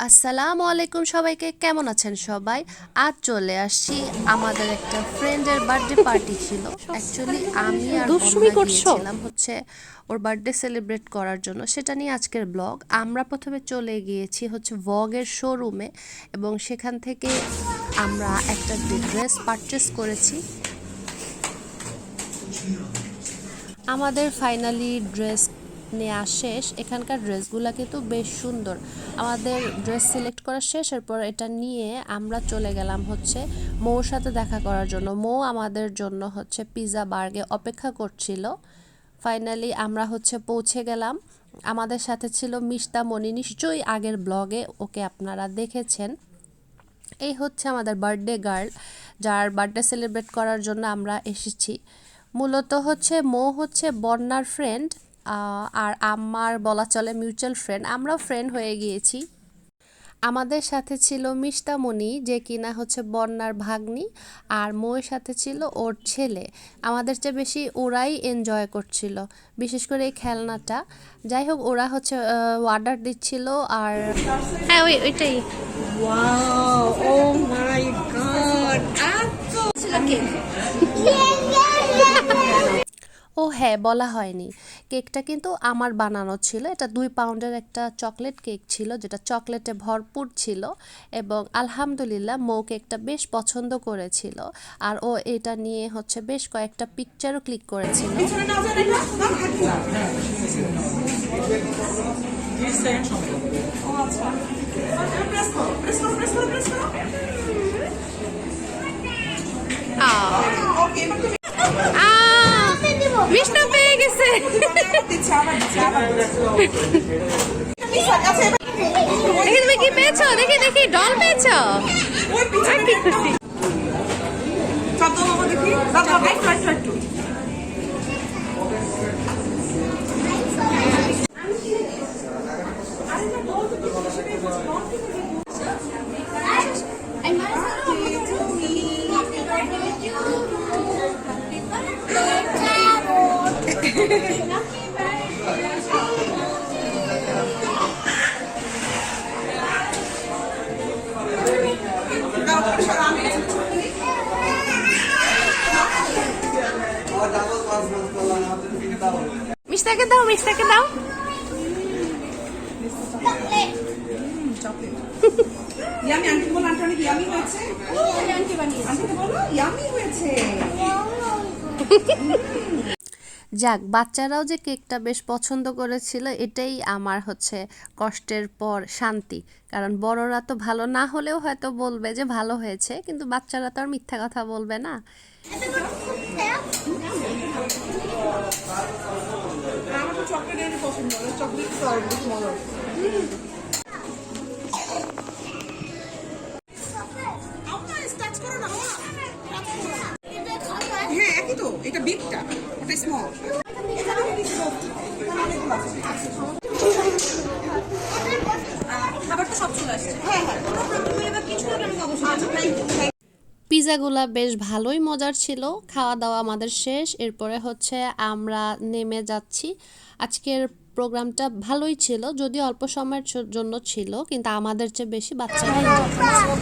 আসসালামু আলাইকুম সবাইকে, কেমন আছেন সবাই? আজ চলে আসছি, আমাদের একটা ফ্রেন্ডের বার্থডে পার্টি ছিল। অ্যাকচুয়ালি আমি আর বন্যা গিয়েছিলাম হচ্ছে ওর বার্থডে সেলিব্রেট করার জন্য, সেটা নিয়ে আজকের ব্লগ। আমরা প্রথমে চলে গিয়েছি হচ্ছে ভগের শোরুমে এবং সেখান থেকে আমরা একটা ড্রেস পারচেস করেছি। আমাদের ফাইনালি ড্রেস নেওয়া শেষ। এখানকার ড্রেসগুলো কিন্তু বেশ সুন্দর। আমাদের ড্রেস সিলেক্ট করা শেষ, এরপর এটা নিয়ে আমরা চলে গেলাম হচ্ছে মৌর সাথে দেখা করার জন্য। মৌ আমাদের জন্য হচ্ছে পিৎজা বার্গে অপেক্ষা করছিল। ফাইনালি আমরা হচ্ছে পৌঁছে গেলাম। আমাদের সাথে ছিল মিশতা মনি, নিশ্চয়ই আগের ব্লগে ওকে আপনারা দেখেছেন। এই হচ্ছে আমাদের বার্থডে গার্ল, যার বার্থডে সেলিব্রেট করার জন্য আমরা এসেছি। মূলত হচ্ছে মৌ হচ্ছে বন্যার ফ্রেন্ড, আর আমার বলা চলে মিউচুয়াল ফ্রেন্ড। আমরাও ফ্রেন্ড হয়ে গিয়েছি। আমাদের সাথে ছিল মিশতা মনি, যে কিনা হচ্ছে বন্যার ভাগ্নি, আর মৌয়ের সাথে ছিল ওর ছেলে। আমাদের চেয়ে বেশি ওরাই এনজয় করছিল, বিশেষ করে এই খেলনাটা। যাই হোক, ওরা হচ্ছে অর্ডার দিচ্ছিল। আর হ্যাঁ, ওইটাই। ওয়াও, ও মাই গড, এত ছিল কেক। ও হ্যাঁ, বলা হয়নি, কেকটা কিন্তু আমার বানানো ছিল। এটা 2 পাউন্ডের একটা চকলেট কেক ছিল, যেটা চকলেটে ভরপুর ছিল। এবং আলহামদুলিল্লাহ মৌ কেকটা বেশ পছন্দ করেছিল, আর ও এটা নিয়ে হচ্ছে বেশ কয়েকটা পিকচারও ক্লিক করেছিল। মিষ্টি পেয়ে গেছে। দেখি তুমি কি পেয়েছো, দেখি দেখি ডল পেয়েছো। মিষ্টাকে দাও, মিষ্টাকে দাও। ইয়ামি আন্টি বল, আন্টি অনেক ইয়ামি হয়েছে। আন্টি বানিয়েছে, আন্টিকে বলো ইয়ামি হয়েছে। যাক, বাচ্চারাও যে কেকটা বেশ পছন্দ করেছিল, এটাই আমার হচ্ছে কষ্টের পর শান্তি। কারণ বড়রা তো ভালো না হলেও হয়তো বলবে যে ভালো হয়েছে, কিন্তু বাচ্চারা তো আর মিথ্যা কথা বলবে না। আমার তো চকলেট পছন্দ, চকলেট মজা। হ্যাঁ, একই তো, এটা বিগটা, ওটা স্মল। খাবারটা সব চলে আসছে। হ্যাঁ হ্যাঁ, কিছু পিৎজাগুলা বেশ ভালোই মজার ছিল। খাওয়া দাওয়া আমাদের শেষ, এরপরে হচ্ছে আমরা নেমে যাচ্ছি। আজকের প্রোগ্রামটা ভালোই ছিল, যদি অল্প সময়ের জন্য ছিল, কিন্তু আমাদের চেয়ে বেশি বাচ্চারা এনজয় করছে।